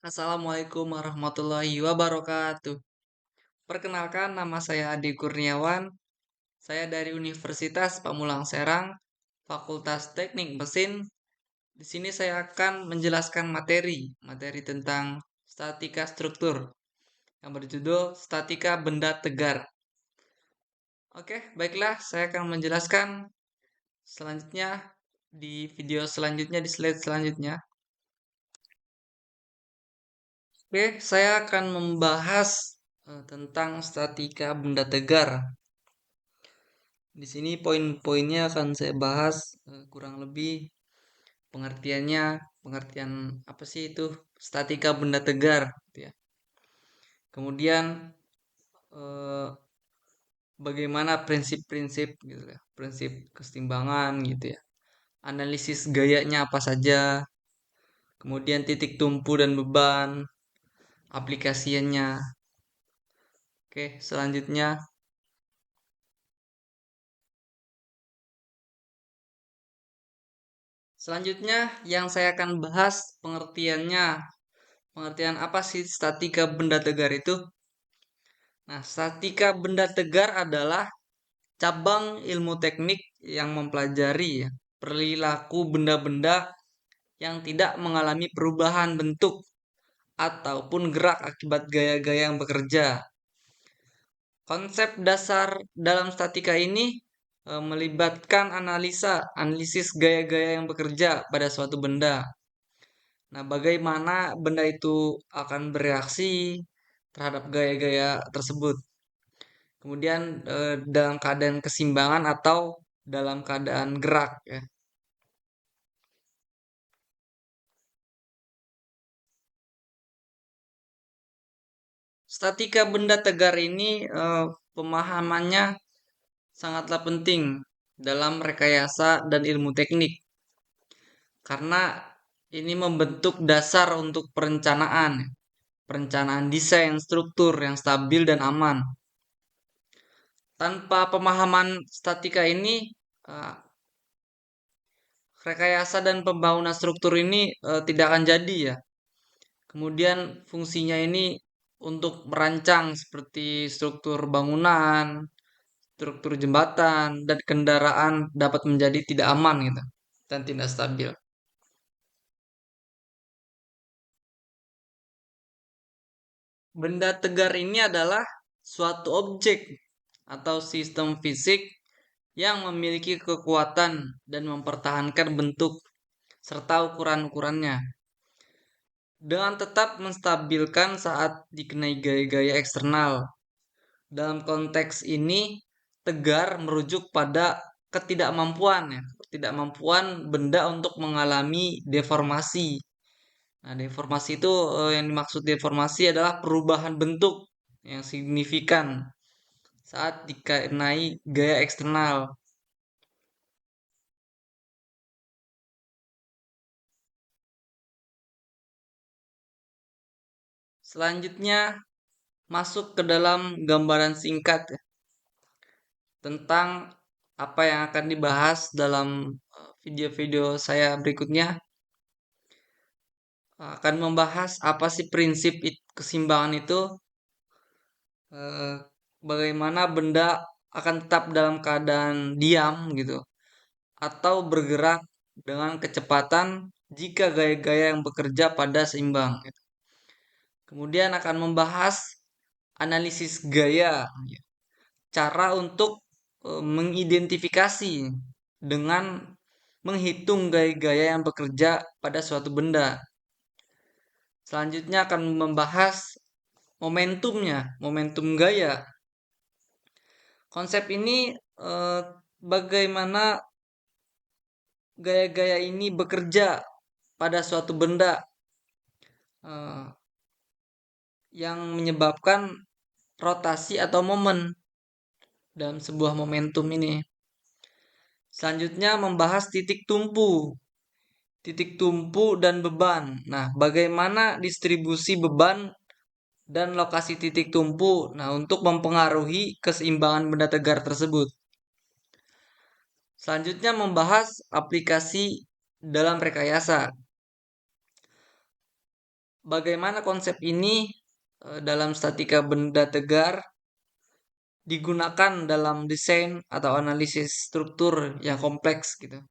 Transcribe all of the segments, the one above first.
Assalamualaikum warahmatullahi wabarakatuh. Perkenalkan, nama saya Adi Kurniawan. Saya dari Universitas Pamulang Serang, Fakultas Teknik Mesin. Di sini saya akan menjelaskan materi tentang statika struktur yang berjudul Statika Benda Tegar. Oke, baiklah, saya akan menjelaskan selanjutnya di video selanjutnya, di slide selanjutnya. Oke, saya akan membahas tentang statika benda tegar. Di sini poin-poinnya akan saya bahas kurang lebih pengertiannya, pengertian apa sih itu statika benda tegar, gitu ya. Kemudian eh, bagaimana prinsip-prinsip gitu ya, prinsip kesetimbangan gitu ya. Analisis gayanya apa saja, kemudian titik tumpu dan beban, aplikasinya. Oke, selanjutnya yang saya akan bahas pengertiannya. Pengertian apa sih statika benda tegar itu? Nah, statika benda tegar adalah cabang ilmu teknik yang mempelajari ya, perilaku benda-benda yang tidak mengalami perubahan bentuk ataupun gerak akibat gaya-gaya yang bekerja. Konsep dasar dalam statika ini melibatkan analisis gaya-gaya yang bekerja pada suatu benda. Nah, bagaimana benda itu akan bereaksi terhadap gaya-gaya tersebut. Kemudian dalam keadaan keseimbangan atau dalam keadaan gerak ya. Statika benda tegar ini pemahamannya sangatlah penting dalam rekayasa dan ilmu teknik karena ini membentuk dasar untuk perencanaan desain struktur yang stabil dan aman. Tanpa pemahaman statika ini, eh, rekayasa dan pembangunan struktur ini tidak akan jadi ya. Kemudian fungsinya ini untuk merancang seperti struktur bangunan, struktur jembatan, dan kendaraan dapat menjadi tidak aman gitu dan tidak stabil. Benda tegar ini adalah suatu objek atau sistem fisik yang memiliki kekuatan dan mempertahankan bentuk serta ukuran-ukurannya dengan tetap menstabilkan saat dikenai gaya-gaya eksternal. Dalam konteks ini, tegar merujuk pada ketidakmampuan ya, ketidakmampuan benda untuk mengalami deformasi. Nah, deformasi itu yang dimaksud deformasi adalah perubahan bentuk yang signifikan saat dikenai gaya eksternal. Selanjutnya masuk ke dalam gambaran singkat ya, tentang apa yang akan dibahas dalam video-video saya berikutnya. Akan membahas apa sih prinsip keseimbangan itu, eh, bagaimana benda akan tetap dalam keadaan diam gitu atau bergerak dengan kecepatan jika gaya-gaya yang bekerja pada seimbang gitu. Kemudian akan membahas analisis gaya, ya, cara untuk mengidentifikasi dengan menghitung gaya-gaya yang bekerja pada suatu benda. Selanjutnya akan membahas momentum gaya. Konsep ini eh, bagaimana gaya-gaya ini bekerja pada suatu benda eh, yang menyebabkan rotasi atau momen dalam sebuah momentum ini. Selanjutnya membahas titik tumpu dan beban. Nah, bagaimana distribusi beban dan lokasi titik tumpu. Nah, untuk mempengaruhi keseimbangan benda tegar tersebut. Selanjutnya membahas aplikasi dalam rekayasa. bagaimana konsep ini dalam statika benda tegar digunakan dalam desain atau analisis struktur yang kompleks gitu.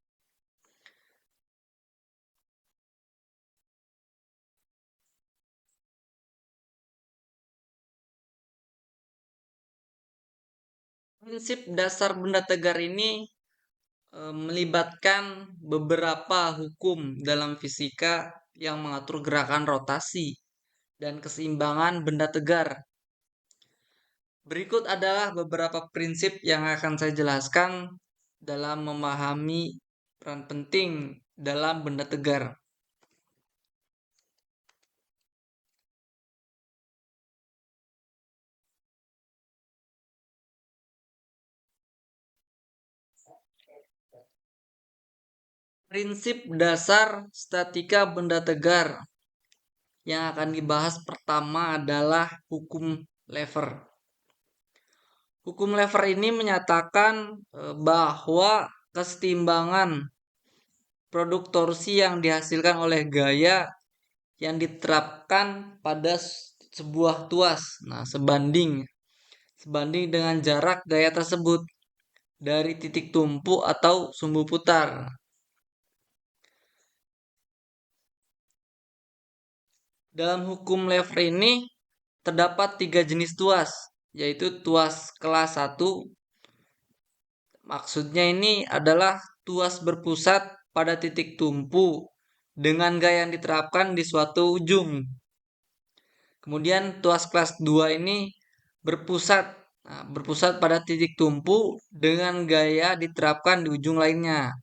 Prinsip dasar benda tegar ini melibatkan beberapa hukum dalam fisika yang mengatur gerakan rotasi dan keseimbangan benda tegar. Berikut adalah beberapa prinsip yang akan saya jelaskan dalam memahami peran penting dalam benda tegar. Prinsip dasar statika benda tegar yang akan dibahas pertama adalah hukum Lever. Hukum Lever ini menyatakan bahwa kesetimbangan produk torsi yang dihasilkan oleh gaya yang diterapkan pada sebuah tuas. Nah, sebanding dengan jarak gaya tersebut dari titik tumpu atau sumbu putar. Dalam hukum Lever ini terdapat 3 jenis tuas, yaitu tuas kelas 1. Maksudnya ini adalah tuas berpusat pada titik tumpu dengan gaya yang diterapkan di suatu ujung. Kemudian tuas kelas 2 ini berpusat berpusat pada titik tumpu dengan gaya diterapkan di ujung lainnya.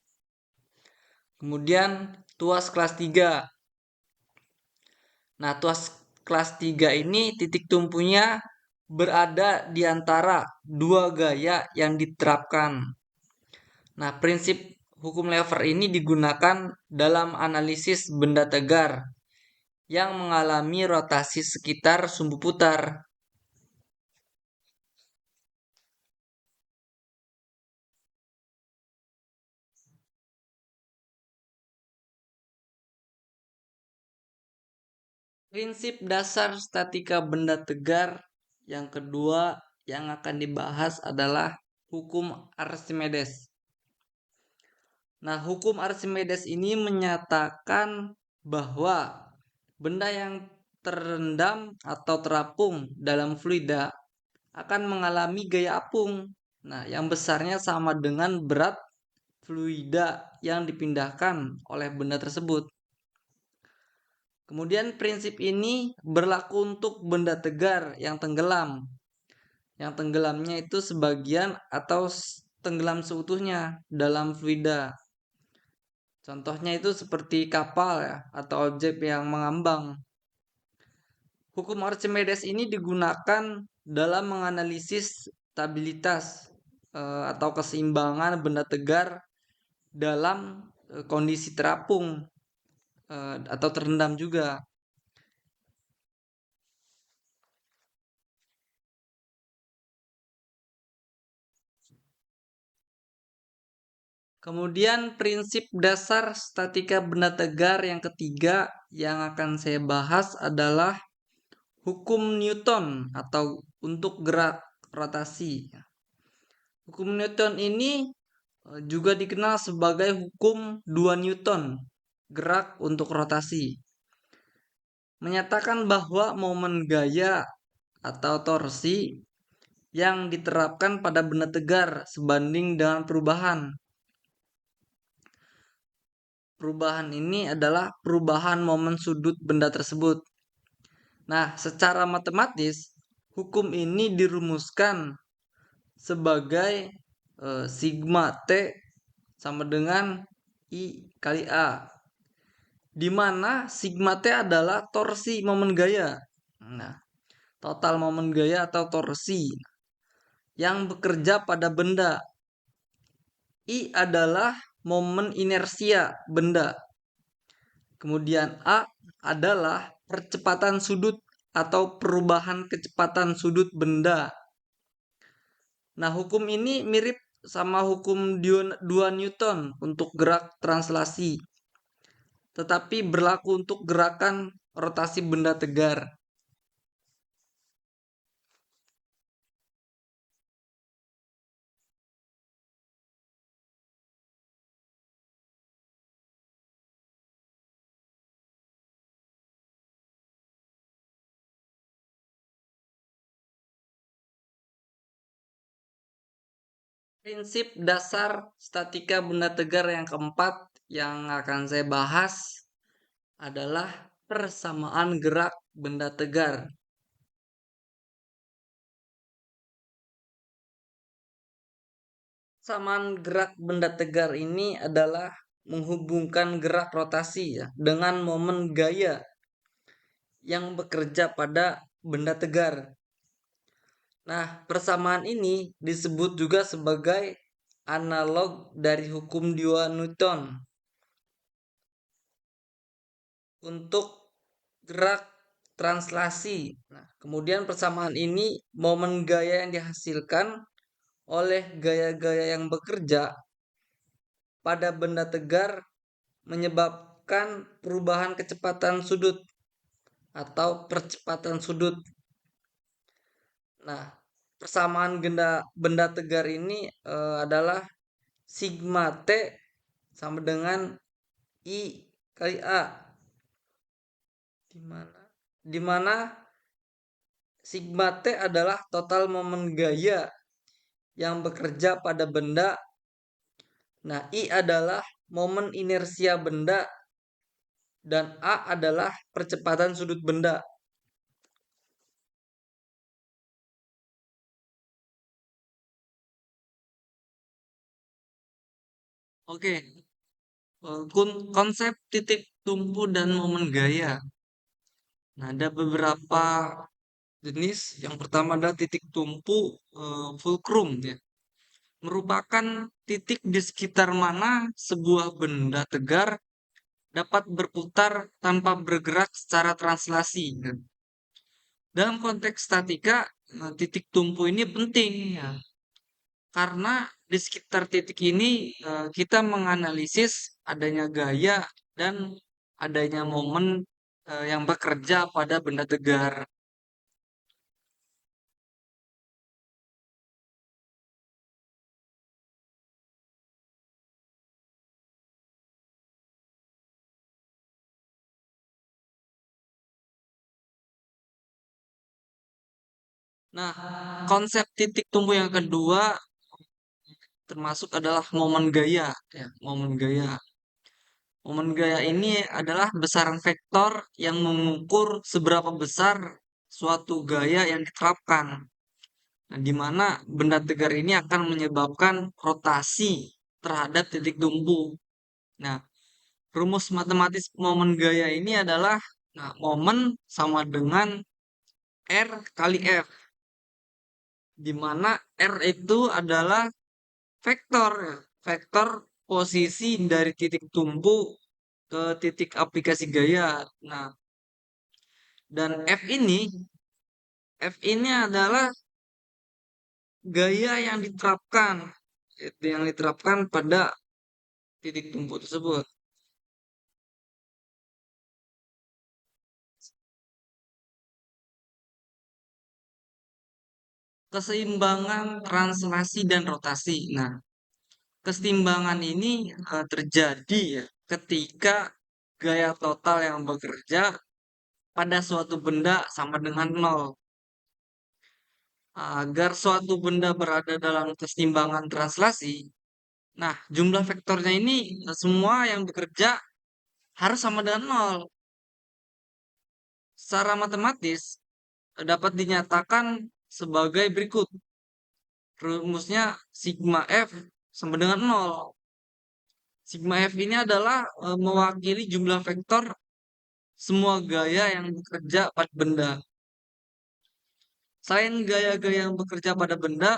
Kemudian tuas kelas 3. Nah, tuas kelas 3 ini titik tumpunya berada di antara dua gaya yang diterapkan. Nah, prinsip hukum Lever ini digunakan dalam analisis benda tegar yang mengalami rotasi sekitar sumbu putar. Prinsip dasar statika benda tegar yang kedua yang akan dibahas adalah hukum Archimedes. Nah, hukum Archimedes ini menyatakan bahwa benda yang terendam atau terapung dalam fluida akan mengalami gaya apung. Nah, yang besarnya sama dengan berat fluida yang dipindahkan oleh benda tersebut. Kemudian prinsip ini berlaku untuk benda tegar yang tenggelam. Yang tenggelamnya itu sebagian atau tenggelam seutuhnya dalam fluida. Contohnya itu seperti kapal ya, atau objek yang mengambang. Hukum Archimedes ini digunakan dalam menganalisis stabilitas atau keseimbangan benda tegar dalam kondisi terapung atau terendam juga. Kemudian prinsip dasar statika benda tegar yang ketiga yang akan saya bahas adalah hukum Newton atau untuk gerak rotasi. Hukum Newton ini juga dikenal sebagai hukum 2 Newton, gerak untuk rotasi. Menyatakan bahwa momen gaya atau torsi yang diterapkan pada benda tegar sebanding dengan perubahan. Perubahan ini adalah perubahan momen sudut benda tersebut. Nah, secara matematis, hukum ini dirumuskan sebagai sigma T sama dengan I kali A. Di mana sigma T adalah torsi momen gaya. Nah, total momen gaya atau torsi yang bekerja pada benda. I adalah momen inersia benda. Kemudian A adalah percepatan sudut atau perubahan kecepatan sudut benda. Nah, hukum ini mirip sama hukum 2 Newton untuk gerak translasi. Tetapi berlaku untuk gerakan rotasi benda tegar. Prinsip dasar statika benda tegar yang keempat yang akan saya bahas adalah persamaan gerak benda tegar. Persamaan gerak benda tegar ini adalah menghubungkan gerak rotasi ya, dengan momen gaya yang bekerja pada benda tegar. Nah, persamaan ini disebut juga sebagai analog dari hukum dua Newton untuk gerak translasi. Nah, kemudian persamaan ini momen gaya yang dihasilkan oleh gaya-gaya yang bekerja pada benda tegar menyebabkan perubahan kecepatan sudut atau percepatan sudut. Nah, persamaan benda tegar ini adalah sigma T sama dengan I kali A. Di mana sigma T adalah total momen gaya yang bekerja pada benda. Nah, I adalah momen inersia benda dan A adalah percepatan sudut benda. Oke, konsep titik tumpu dan momen gaya. Nah, ada beberapa jenis. Yang pertama adalah titik tumpu fulcrum ya. Merupakan titik di sekitar mana sebuah benda tegar dapat berputar tanpa bergerak secara translasi. Nah, dalam konteks statika, titik tumpu ini penting ya, karena di sekitar titik ini kita menganalisis adanya gaya dan adanya momen yang bekerja pada benda tegar. Nah, konsep titik tumpu yang kedua termasuk adalah momen gaya. Ya, momen gaya. Momen gaya ini adalah besaran vektor yang mengukur seberapa besar suatu gaya yang diterapkan. Nah, di mana benda tegar ini akan menyebabkan rotasi terhadap titik tumpu. Nah, rumus matematis momen gaya ini adalah momen sama dengan R kali F, di mana R itu adalah vektor, ya, vektor posisi dari titik tumpu ke titik aplikasi gaya. Nah, dan F ini adalah gaya yang diterapkan, itu yang diterapkan pada titik tumpu tersebut. Keseimbangan translasi dan rotasi. Nah, keseimbangan ini terjadi ya ketika gaya total yang bekerja pada suatu benda sama dengan nol. Agar suatu benda berada dalam keseimbangan translasi, nah jumlah vektornya ini semua yang bekerja harus sama dengan nol. Secara matematis dapat dinyatakan sebagai berikut. Rumusnya sigma F sama dengan nol. Sigma F ini adalah mewakili jumlah vektor semua gaya yang bekerja pada benda. Selain gaya-gaya yang bekerja pada benda,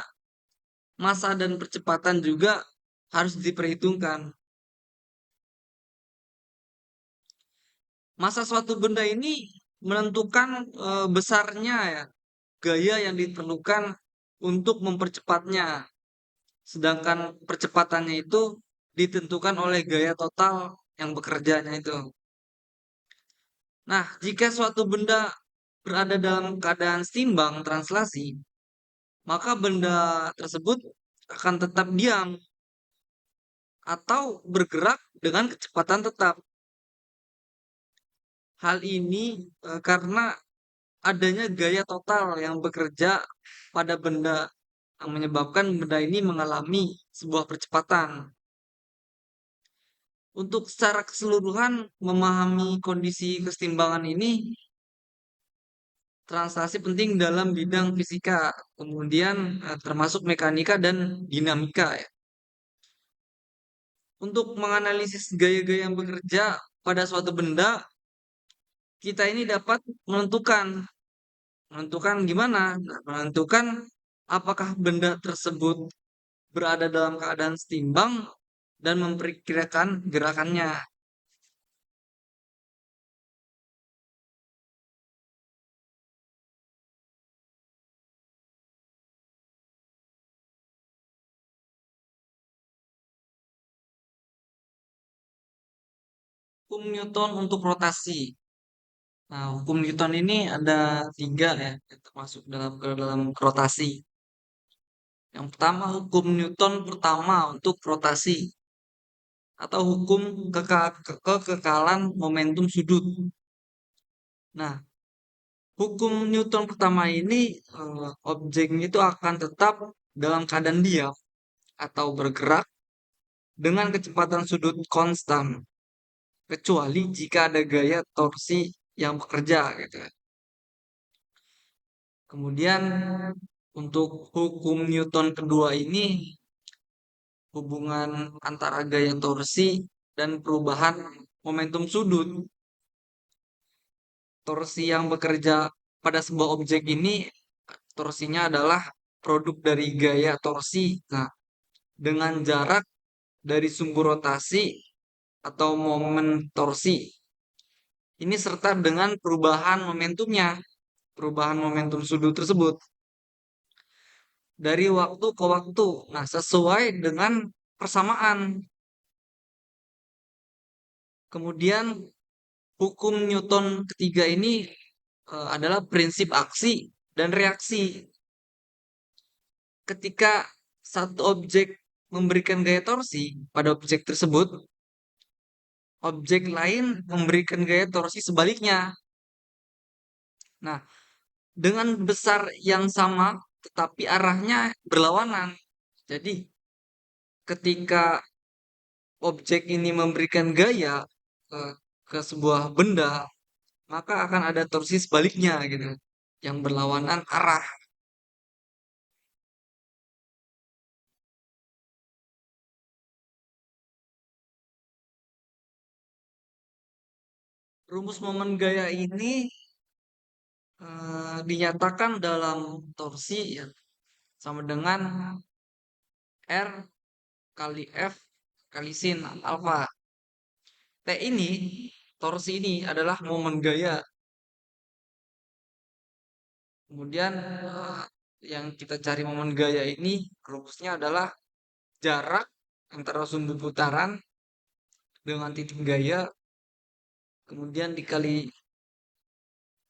massa dan percepatan juga harus diperhitungkan. Massa suatu benda ini menentukan besarnya ya gaya yang diperlukan untuk mempercepatnya. Sedangkan percepatannya itu ditentukan oleh gaya total yang bekerjanya itu. Nah, jika suatu benda berada dalam keadaan seimbang translasi, maka benda tersebut akan tetap diam atau bergerak dengan kecepatan tetap. Hal ini karena adanya gaya total yang bekerja pada benda yang menyebabkan benda ini mengalami sebuah percepatan. Untuk secara keseluruhan memahami kondisi kesetimbangan ini, translasi penting dalam bidang fisika, kemudian termasuk mekanika dan dinamika ya. Untuk menganalisis gaya-gaya yang bekerja pada suatu benda, kita ini dapat menentukan menentukan gimana? Nah, menentukan apakah benda tersebut berada dalam keadaan setimbang dan memperkirakan gerakannya. Hukum Newton untuk rotasi. Nah, hukum Newton ini ada tiga ya, termasuk dalam rotasi. Yang pertama, hukum Newton pertama untuk rotasi atau hukum kekekalan momentum sudut. Nah, hukum Newton pertama ini objeknya itu akan tetap dalam keadaan diam atau bergerak dengan kecepatan sudut konstan, kecuali jika ada gaya torsi yang bekerja gitu ya. Kemudian untuk hukum Newton kedua ini hubungan antara gaya torsi dan perubahan momentum sudut. Torsi yang bekerja pada sebuah objek ini torsinya adalah produk dari gaya torsi. Nah, dengan jarak dari sumbu rotasi atau momen torsi. Ini serta dengan perubahan momentumnya, perubahan momentum sudut tersebut dari waktu ke waktu. Nah, sesuai dengan persamaan. Kemudian hukum Newton ketiga ini adalah prinsip aksi dan reaksi. Ketika satu objek memberikan gaya torsi pada objek tersebut, objek lain memberikan gaya torsi sebaliknya. Nah, dengan besar yang sama, tetapi arahnya berlawanan. Jadi, ketika objek ini memberikan gaya ke, ke sebuah benda, maka akan ada torsi sebaliknya gitu, yang berlawanan arah. Rumus momen gaya ini dinyatakan dalam torsi ya, sama dengan R kali F kali sin alfa. T ini, torsi ini adalah momen gaya. Kemudian yang kita cari momen gaya ini rumusnya adalah jarak antara sumbu putaran dengan titik gaya, kemudian dikali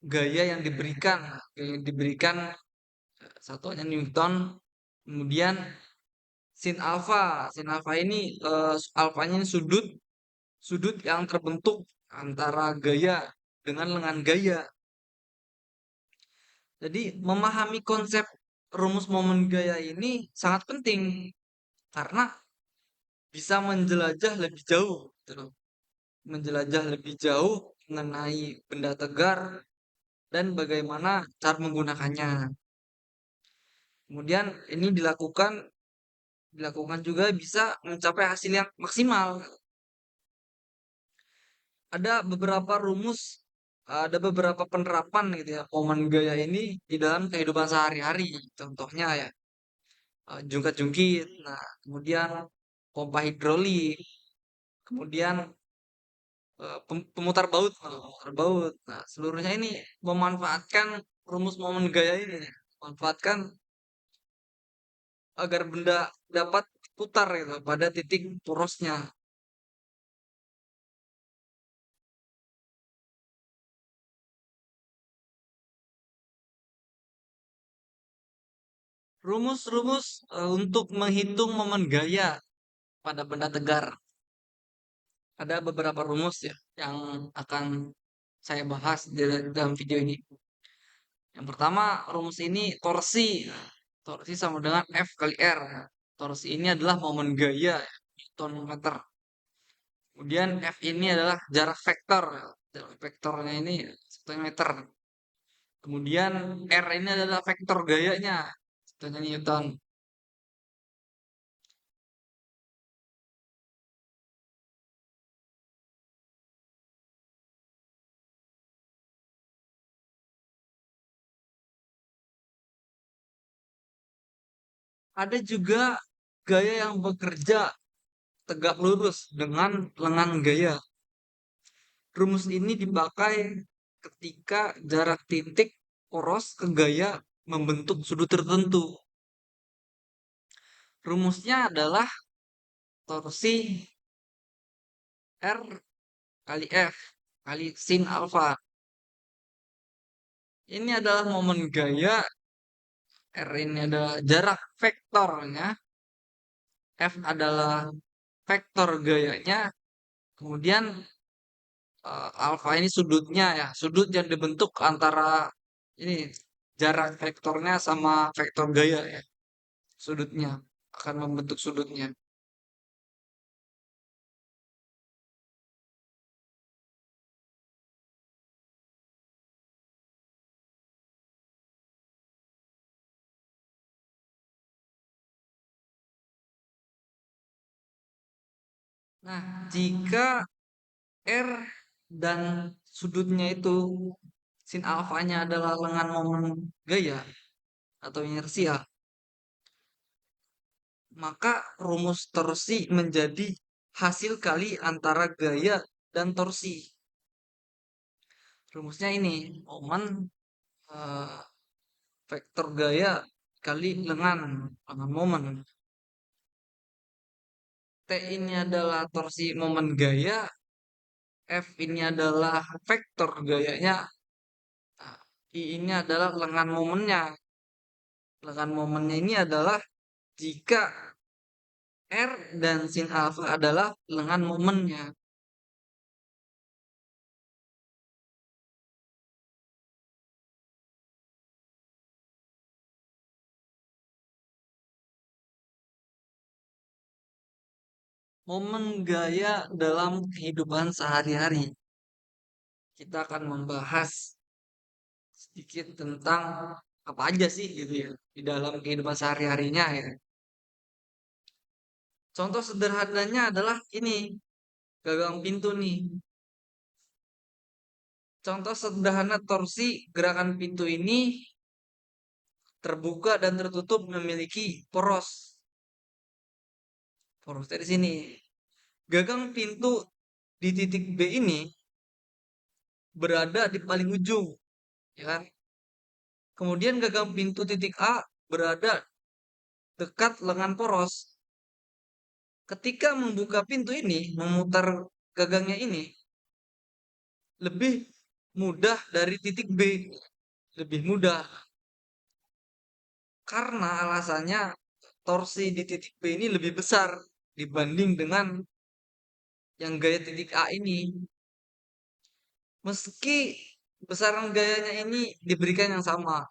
gaya yang diberikan satuannya Newton, kemudian sin alfa. Sin alfa ini alfanya ini sudut sudut yang terbentuk antara gaya dengan lengan gaya. Jadi memahami konsep rumus momen gaya ini sangat penting karena bisa menjelajah lebih jauh, gitu loh. Menjelajah lebih jauh mengenai benda tegar dan bagaimana cara menggunakannya. Kemudian ini dilakukan juga bisa mencapai hasil yang maksimal. Ada beberapa penerapan gitu ya, momen gaya ini di dalam kehidupan sehari-hari. Contohnya ya, jungkat-jungkit, nah, kemudian pompa hidrolik, kemudian pemutar baut, pemutar baut. Nah, seluruhnya ini memanfaatkan rumus momen gaya ini, memanfaatkan agar benda dapat putar gitu pada titik porosnya. Rumus-rumus untuk menghitung momen gaya pada benda tegar. Ada beberapa rumus ya yang akan saya bahas dalam video ini. Yang pertama, rumus ini torsi. Torsi sama dengan F kali R. Torsi ini adalah momen gaya Newton meter. Kemudian F ini adalah jarak vektor. Jarak vektornya ini 1 meter. Kemudian R ini adalah vektor gayanya. Contohnya Newton. Ada juga gaya yang bekerja tegak lurus dengan lengan gaya. Rumus ini dipakai ketika jarak titik poros ke gaya membentuk sudut tertentu. Rumusnya adalah torsi R kali F kali sin alfa. Ini adalah momen gaya, R ini adalah jarak vektornya, F adalah vektor gayanya, kemudian alfa ini sudutnya ya, sudut yang dibentuk antara ini jarak vektornya sama vektor gaya ya, sudutnya akan membentuk sudutnya. Nah, jika R dan sudutnya itu sin alfanya adalah lengan momen gaya atau inersia, maka rumus torsi menjadi hasil kali antara gaya dan torsi. Rumusnya ini, momen eh, vektor gaya kali lengan momen. T ini adalah torsi momen gaya, F ini adalah vektor gayanya, nah, I ini adalah lengan momennya. Lengan momennya ini adalah jika R dan sin alfa adalah lengan momennya. Momen gaya dalam kehidupan sehari-hari. Kita akan membahas sedikit tentang apa aja sih gitu ya di dalam kehidupan sehari-harinya ya. Contoh sederhananya adalah ini, gagang pintu nih. Contoh sederhana torsi gerakan pintu ini terbuka dan tertutup memiliki poros. Porosnya di sini. Gagang pintu di titik B ini berada di paling ujung, ya kan? Kemudian gagang pintu titik A berada dekat lengan poros. Ketika membuka pintu ini, memutar gagangnya ini lebih mudah dari titik B, lebih mudah. Karena alasannya torsi di titik B ini lebih besar dibanding dengan yang gaya titik A ini. Meski besaran gayanya ini diberikan yang sama.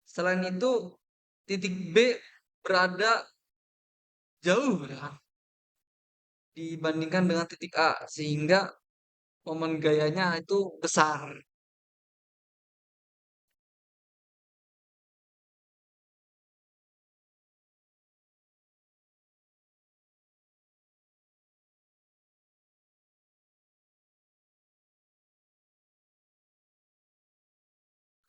Selain itu, titik B berada jauh ya dibandingkan dengan titik A, sehingga momen gayanya itu besar.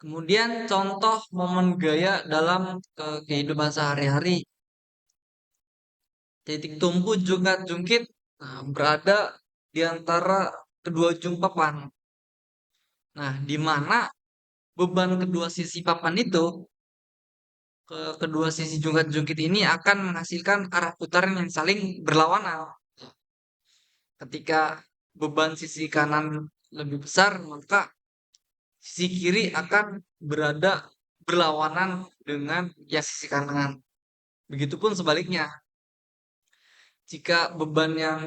Kemudian contoh momen gaya dalam kehidupan sehari-hari. Titik tumpu juga jungkit berada di antara kedua ujung papan. Nah, di mana beban kedua sisi papan itu ke kedua sisi jungkat-jungkit ini akan menghasilkan arah putaran yang saling berlawanan. Ketika beban sisi kanan lebih besar, maka sisi kiri akan berada berlawanan dengan yang sisi kanan. Begitupun sebaliknya, jika beban yang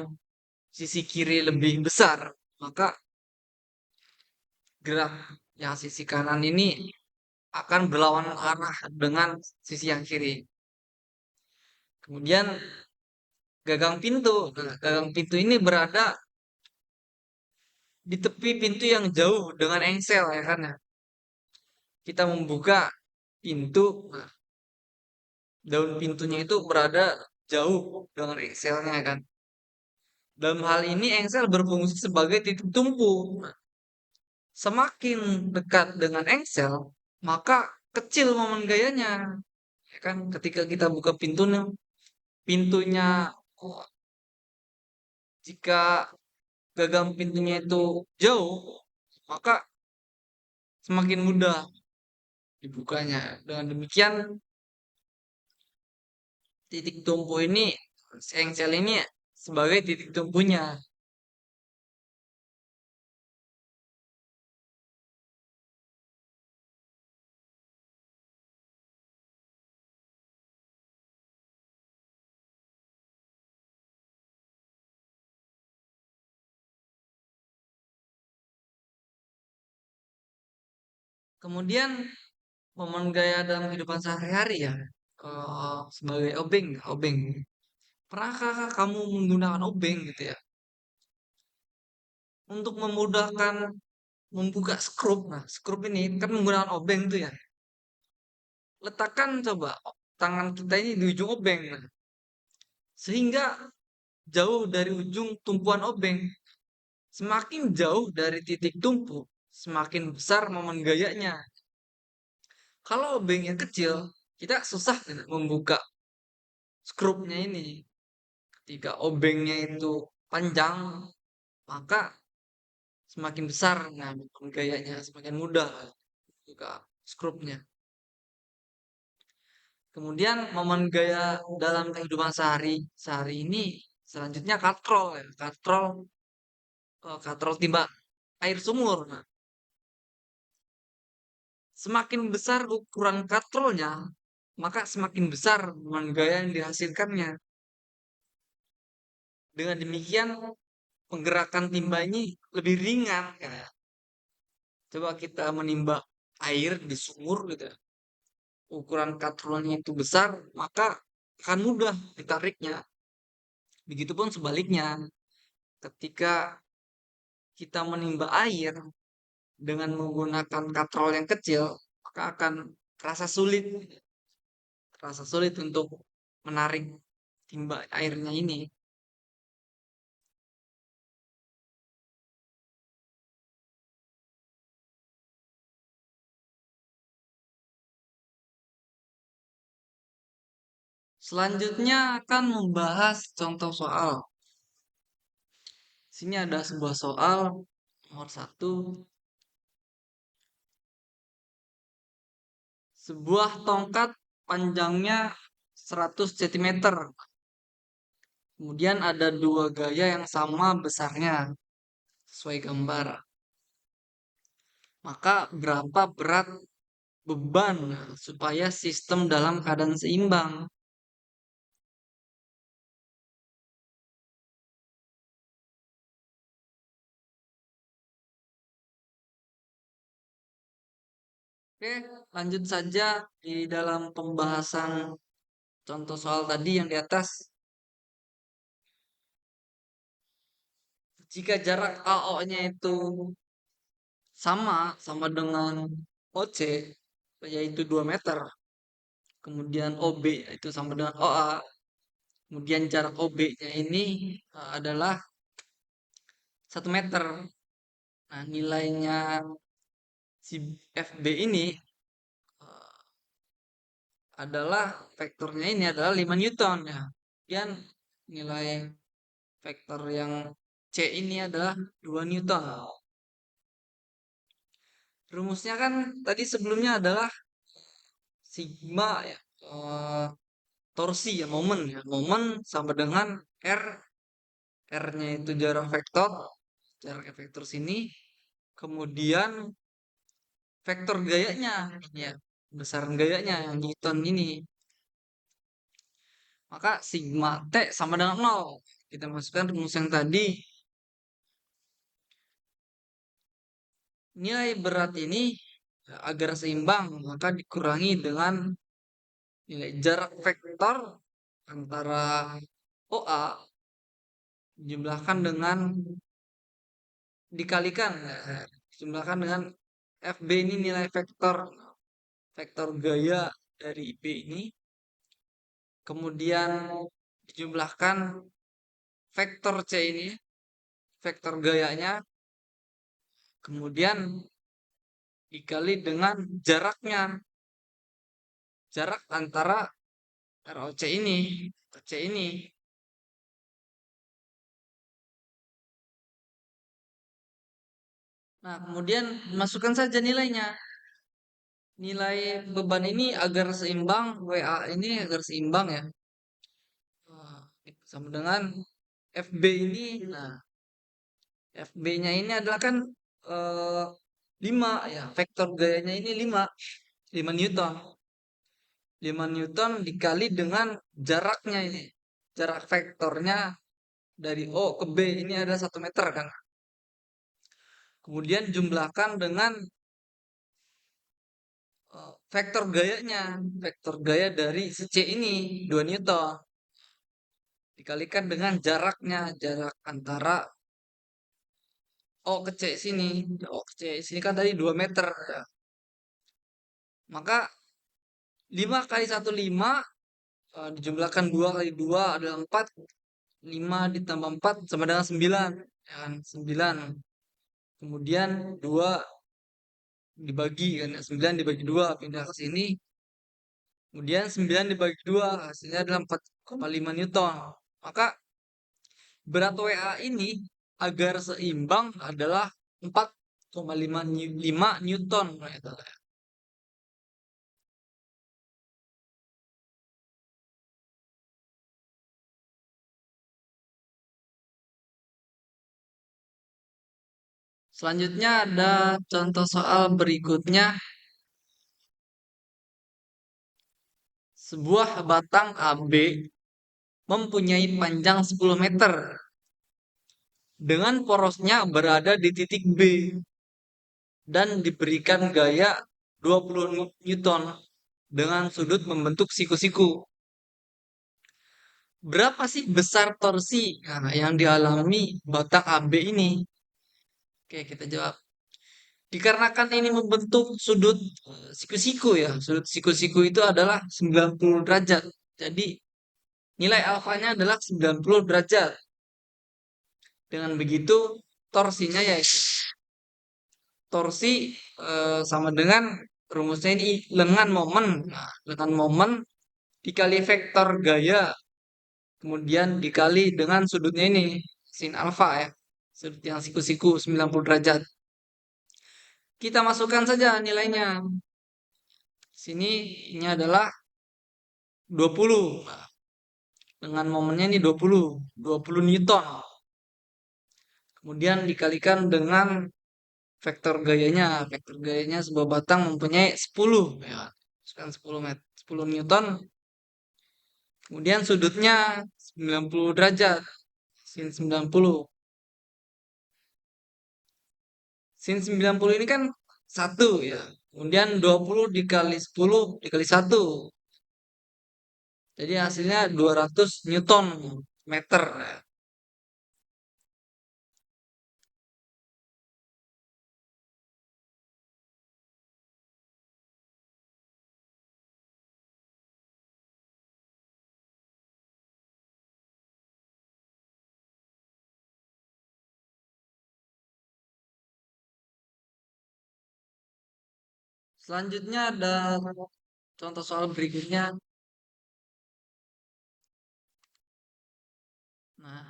sisi kiri lebih besar, maka gerak yang sisi kanan ini akan berlawanan arah dengan sisi yang kiri. Kemudian gagang pintu. Nah, gagang pintu ini berada di tepi pintu yang jauh dengan engsel ya kan ya. Kita membuka pintu, nah, daun pintunya itu berada jauh dengan engselnya kan. Dalam hal ini engsel berfungsi sebagai titik tumpu. Nah, semakin dekat dengan engsel, maka kecil momen gayanya. Ya kan, ketika kita buka pintunya, pintunya jika gagang pintunya itu jauh, maka semakin mudah dibukanya. Dengan demikian, titik tumpu ini, engsel ini sebagai titik tumpunya. Kemudian, momen gaya dalam kehidupan sehari-hari ya, sebagai obeng, obeng. Pernahkah kamu menggunakan obeng gitu ya, untuk memudahkan membuka skrup? Nah, skrup ini kan menggunakan obeng tuh ya. Letakkan coba tangan kita ini di ujung obeng, nah, sehingga jauh dari ujung tumpuan obeng. Semakin jauh dari titik tumpu, semakin besar momen gayanya. Kalau obengnya kecil, kita susah kan membuka skrupnya ini. Ketika obengnya itu panjang, maka semakin besar nah momen gayanya, semakin mudah buka skrupnya. Kemudian momen gaya dalam kehidupan sehari ini selanjutnya katrol ya. Katrol timba air sumur. Nah, semakin besar ukuran katrolnya, maka semakin besar momen gaya yang dihasilkannya. Dengan demikian, penggerakan timba ini lebih ringan. Ya. Coba kita menimba air di sumur gitu ya. Ukuran katrolnya itu besar, maka akan mudah ditariknya. Begitupun sebaliknya, ketika kita menimba air dengan menggunakan katrol yang kecil, maka akan terasa sulit untuk menarik timba airnya ini. Selanjutnya akan membahas contoh soal. Sini ada sebuah soal nomor satu. Sebuah tongkat panjangnya 100 cm. Kemudian ada dua gaya yang sama besarnya sesuai gambar. Maka berapa berat beban supaya sistem dalam keadaan seimbang? Oke, lanjut saja di dalam pembahasan contoh soal tadi yang di atas. Jika jarak AO-nya itu sama dengan OC, yaitu 2 meter, kemudian OB itu sama dengan OA, kemudian jarak OB-nya ini adalah 1 meter. Nah, nilainya si FB ini eh, adalah vektornya ini adalah 5 Newton ya. Kemudian nilai vektor yang C ini adalah 2 Newton. Rumusnya kan tadi sebelumnya adalah sigma ya, torsi ya, momen ya. Momen sama dengan R. R-nya itu jarak vektor sini. Kemudian vektor gayanya ini ya. besaran gayanya yang Newton ini. Maka sigma T sama dengan nol. Kita masukkan rumus yang tadi. Nilai berat ini agar seimbang, maka dikurangi dengan nilai jarak vektor antara OA dijumlahkan dengan dikalikan, dijumlahkan dengan FB ini nilai vektor vektor gaya dari B ini, kemudian dijumlahkan vektor C ini, vektor gayanya, kemudian dikali dengan jaraknya, jarak antara ROC ini, C ini. Nah, kemudian masukkan saja nilainya. Nilai beban ini agar seimbang, WA ini agar seimbang ya. Sama dengan FB ini. Nah, FB-nya ini adalah kan eh, 5 ya. Vektor gayanya ini 5 Newton. 5 Newton dikali dengan jaraknya ini. Jarak vektornya dari O ke B ini ada 1 meter kan. Kemudian jumlahkan dengan vektor gayanya. Vektor gaya dari si C ini 2 Newton. Dikalikan dengan jaraknya. Jarak antara O ke C sini. O ke C sini kan tadi 2 meter. Ya. Maka 5 kali 1 5. Dijumlahkan 2 kali 2 adalah 4. 5 ditambah 4 sama dengan 9. Ya kan? 9. Kemudian 2 dibagi kan. 9 dibagi 2 pindah ke sini. Kemudian 9 dibagi 2 hasilnya adalah 4,5 Newton. Maka berat WA ini agar seimbang adalah 4,5 Newton. Selanjutnya ada contoh soal berikutnya. Sebuah batang AB mempunyai panjang 10 meter dengan porosnya berada di titik B dan diberikan gaya 20 Newton dengan sudut membentuk siku-siku. Berapa sih besar torsi yang dialami batang AB ini? Oke, kita jawab. Dikarenakan ini membentuk sudut siku-siku ya. Sudut siku-siku itu adalah 90 derajat. Jadi nilai alfanya adalah 90 derajat. Dengan begitu torsinya ya torsi sama dengan rumusnya ini lengan momen. Nah, lengan momen dikali vektor gaya kemudian dikali dengan sudutnya ini sin alfa ya. Sudut yang siku-siku 90 derajat. Kita masukkan saja nilainya. Sini ini adalah 20. Nah, dengan momennya ini 20 Newton. Kemudian dikalikan dengan vektor gayanya. Vektor gayanya sebuah batang mempunyai 10. Ya, 10 meter, 10 Newton. Kemudian sudutnya 90 derajat. Sin 90. Sin 90 ini kan 1 ya. Kemudian 20 dikali 10 dikali 1. Jadi hasilnya 200 Newton meter. Ya. Selanjutnya ada contoh soal berikutnya. Nah,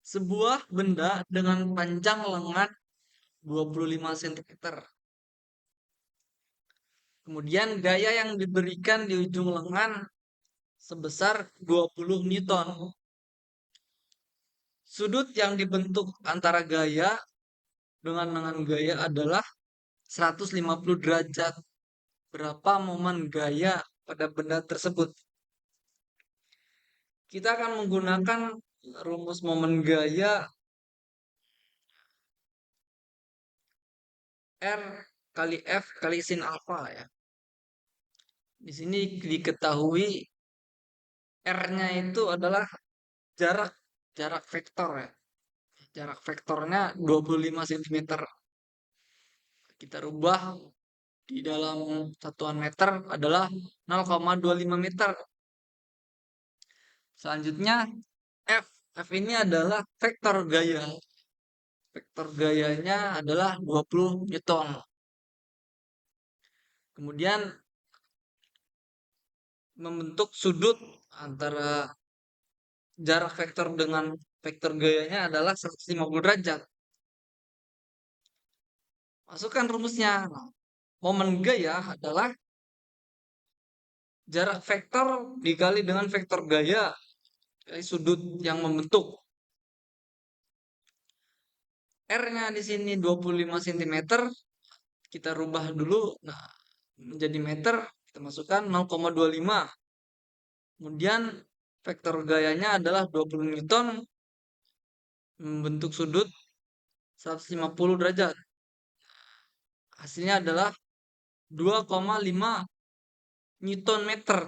sebuah benda dengan panjang lengan 25 cm. Kemudian gaya yang diberikan di ujung lengan sebesar 20 Newton. Sudut yang dibentuk antara gaya dengan lengan gaya adalah 150 derajat. berapa momen gaya pada benda tersebut. Kita akan menggunakan rumus momen gaya R kali F kali sin alfa ya. Di sini diketahui R-nya itu adalah jarak jarak vektor ya. Jarak vektornya 25 cm. Kita rubah di dalam satuan meter adalah 0,25 meter. Selanjutnya F. F ini adalah vektor gaya. Vektor gayanya adalah 20 Newton. Kemudian membentuk sudut antara jarak vektor dengan vektor gayanya adalah 150 derajat. Masukkan rumusnya. Momen gaya adalah jarak vektor dikali dengan vektor gaya kali sudut yang membentuk. R-nya di sini 25 cm. Kita rubah dulu menjadi meter, kita masukkan 0,25. Kemudian vektor gayanya adalah 20 Newton membentuk sudut 150 derajat. Hasilnya adalah 2,5 Newton meter.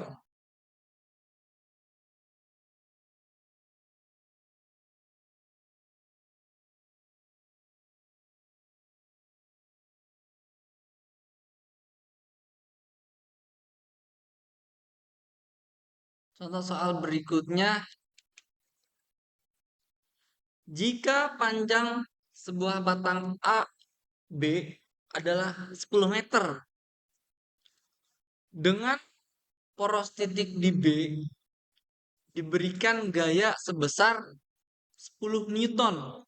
Contoh soal berikutnya, jika panjang sebuah batang A, B adalah 10 meter, dengan poros titik di B diberikan gaya sebesar 10 Newton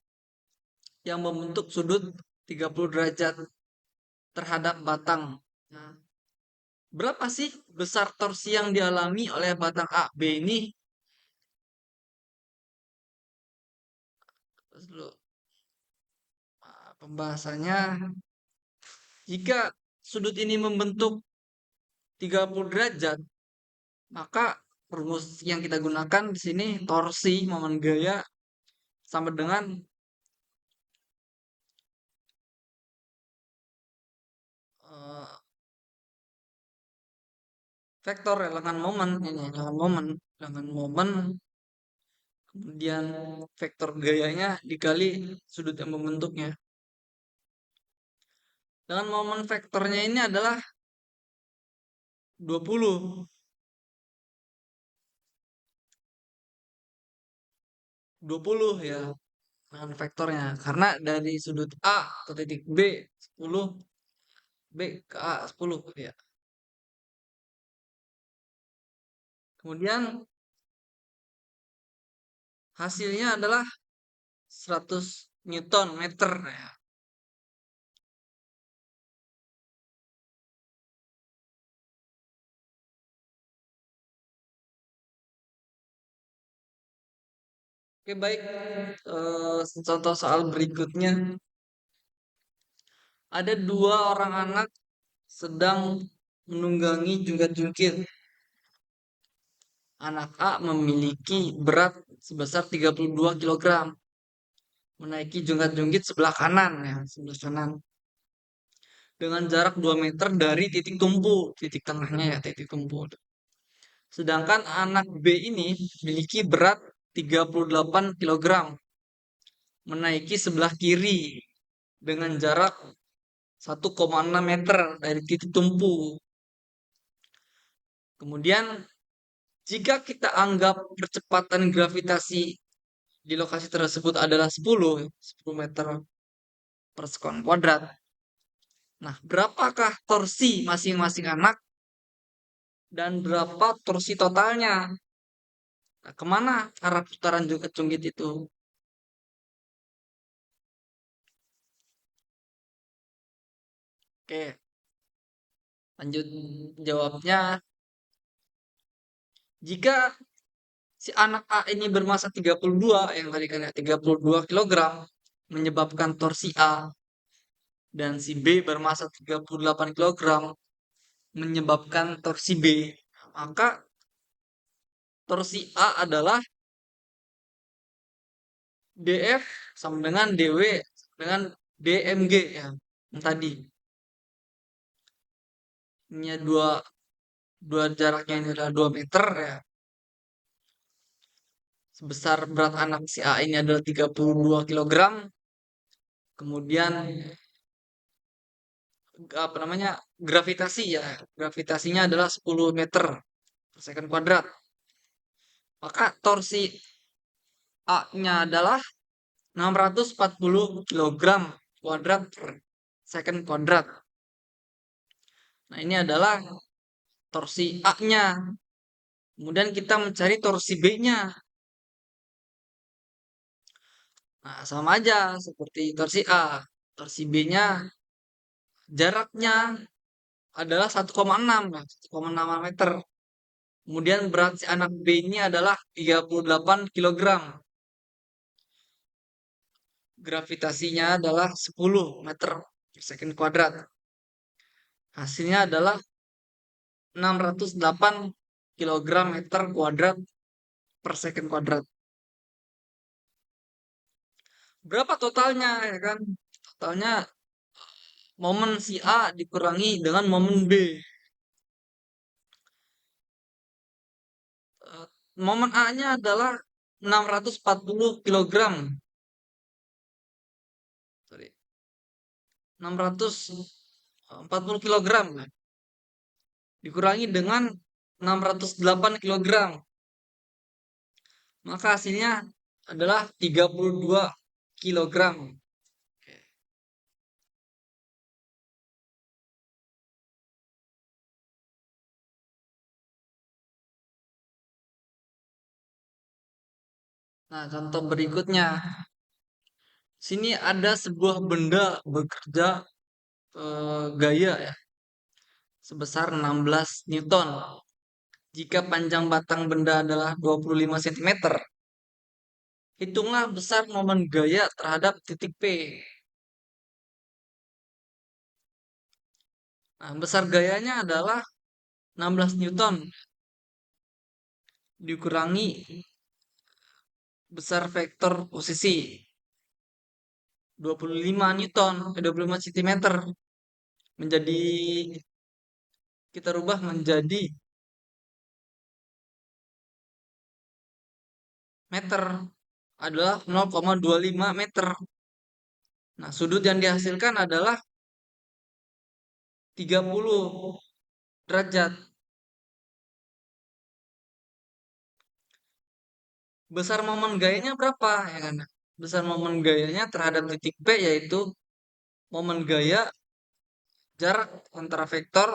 yang membentuk sudut 30 derajat terhadap batang. Nah, berapa sih besar torsi yang dialami oleh batang A, B ini? Terus dulu pembahasannya, jika sudut ini membentuk 30 derajat, maka rumus yang kita gunakan di sini torsi momen gaya sama dengan vektor elemen momen ini, elemen momen, kemudian vektor gayanya dikali sudut yang membentuknya. Dengan momen vektornya ini adalah 20. 20 ya dengan vektornya. Karena dari sudut A ke titik B 10, B ke A 10 ya. Kemudian hasilnya adalah 100 Newton meter ya. Oke baik, contoh soal berikutnya. Ada dua orang anak sedang menunggangi jungkat-jungkit. Anak A memiliki berat sebesar 32 kg. Menaiki jungkat-jungkit sebelah kanan ya, sebelah kanan. Dengan jarak 2 meter dari titik tumpu, titik tengahnya ya, titik tumpu. Sedangkan anak B ini memiliki berat 38 kg. Menaiki sebelah kiri dengan jarak 1,6 meter dari titik tumpu. Kemudian jika kita anggap percepatan gravitasi di lokasi tersebut adalah 10 meter per sekon kuadrat. Nah, berapakah torsi masing-masing anak dan berapa torsi totalnya? Nah, kemana arah putaran jungkit itu? Oke, lanjut jawabnya. Jika si anak A ini bermasa 32, yang tadi kan ya 32 kg, menyebabkan torsi A, dan si B bermasa 38 kg, menyebabkan torsi B. Maka torsi A adalah DF sama dengan DW dengan DMG ya. Yang tadi. Ini dua jaraknya ini adalah 2 meter ya. Sebesar berat anak si A ini adalah 32 kilogram. Kemudian apa namanya? Gravitasi ya. Gravitasinya adalah 10 meter per second kuadrat. Maka torsi A-nya adalah 640 kilogram kuadrat per second kuadrat. Nah, ini adalah torsi A-nya. Kemudian kita mencari torsi B-nya. Nah, sama aja seperti torsi A. Torsi B-nya jaraknya adalah 1,6 ya, 1,6 meter. Kemudian berat si anak B ini adalah 38 kilogram. Gravitasinya adalah 10 meter per second kuadrat. Hasilnya adalah 608 kilogram meter kuadrat per second kuadrat. Berapa totalnya ya kan? Totalnya momen si A dikurangi dengan momen B. Momen A-nya adalah 640 kilogram. Sorry, 640 kilogram ya. Dikurangi dengan 608 kilogram. Maka hasilnya adalah 32 kilogram. Nah, contoh berikutnya. Sini ada sebuah benda bekerja gaya ya sebesar 16 Newton. Jika panjang batang benda adalah 25 cm, hitunglah besar momen gaya terhadap titik P. Nah, besar gayanya adalah 16 Newton dikurangi besar vektor posisi 25 Newton, 25 cm menjadi kita rubah menjadi meter adalah 0,25 meter. Nah, sudut yang dihasilkan adalah 30 derajat. Besar momen gayanya berapa ya kan? Besar momen gayanya terhadap titik P yaitu momen gaya jarak antara vektor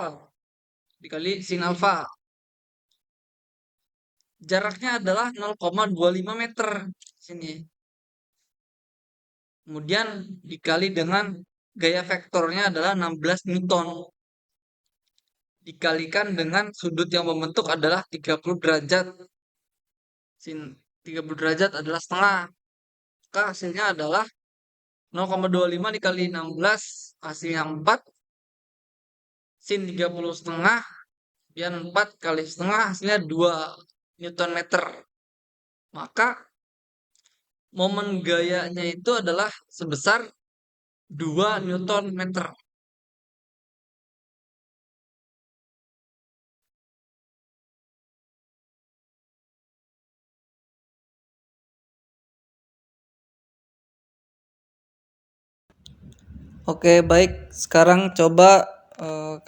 dikali sin alfa. Jaraknya adalah 0,25 meter sini. Kemudian dikali dengan gaya vektornya adalah 16 Newton. Dikalikan dengan sudut yang membentuk adalah 30 derajat. Sin 30 derajat adalah setengah. Maka hasilnya adalah 0,25 dikali 16 hasilnya 4. Sin 30 setengah. Kemudian 4 kali setengah hasilnya 2 Newton meter. Maka momen gayanya itu adalah sebesar 2 Newton meter. Oke, baik. Sekarang coba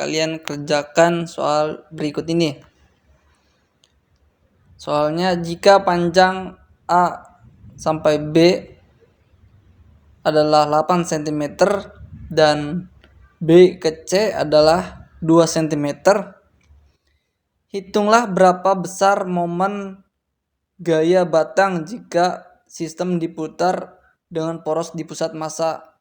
kalian kerjakan soal berikut ini. Soalnya jika panjang A sampai B adalah 8 cm dan B ke C adalah 2 cm, hitunglah berapa besar momen gaya batang jika sistem diputar dengan poros di pusat massa.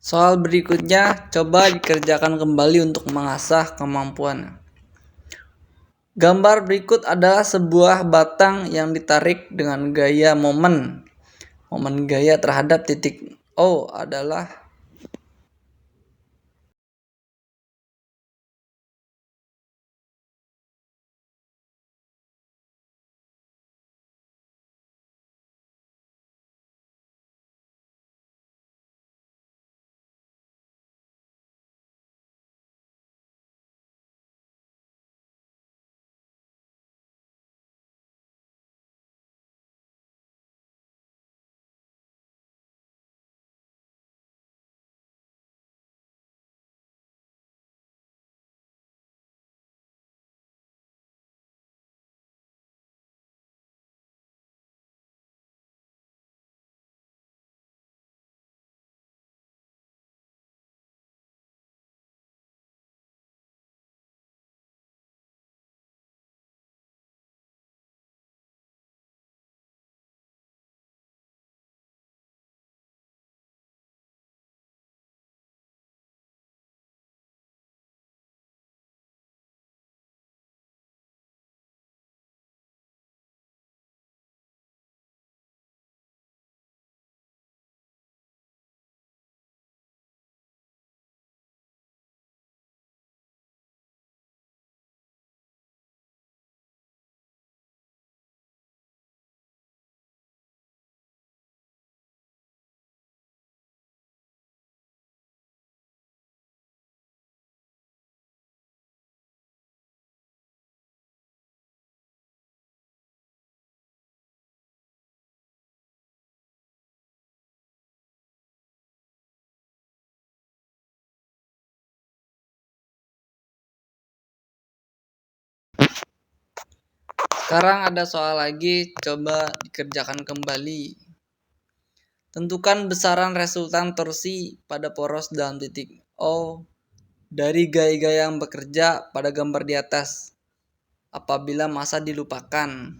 Soal berikutnya, coba dikerjakan kembali untuk mengasah kemampuannya. Gambar berikut adalah sebuah batang yang ditarik dengan gaya momen. Momen gaya terhadap titik O adalah sekarang ada soal lagi, coba dikerjakan kembali. Tentukan besaran resultan torsi pada poros dalam titik O dari gaya-gaya yang bekerja pada gambar di atas apabila massa dilupakan.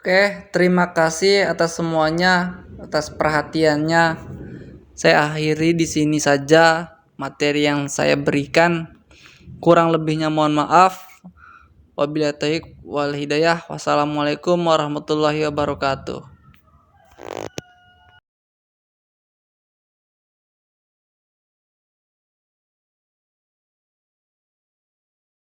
Oke, terima kasih atas semuanya, atas perhatiannya. Saya akhiri di sini saja materi yang saya berikan. Kurang lebihnya mohon maaf. Wabillahi taufiq wal hidayah. Wassalamualaikum warahmatullahi wabarakatuh.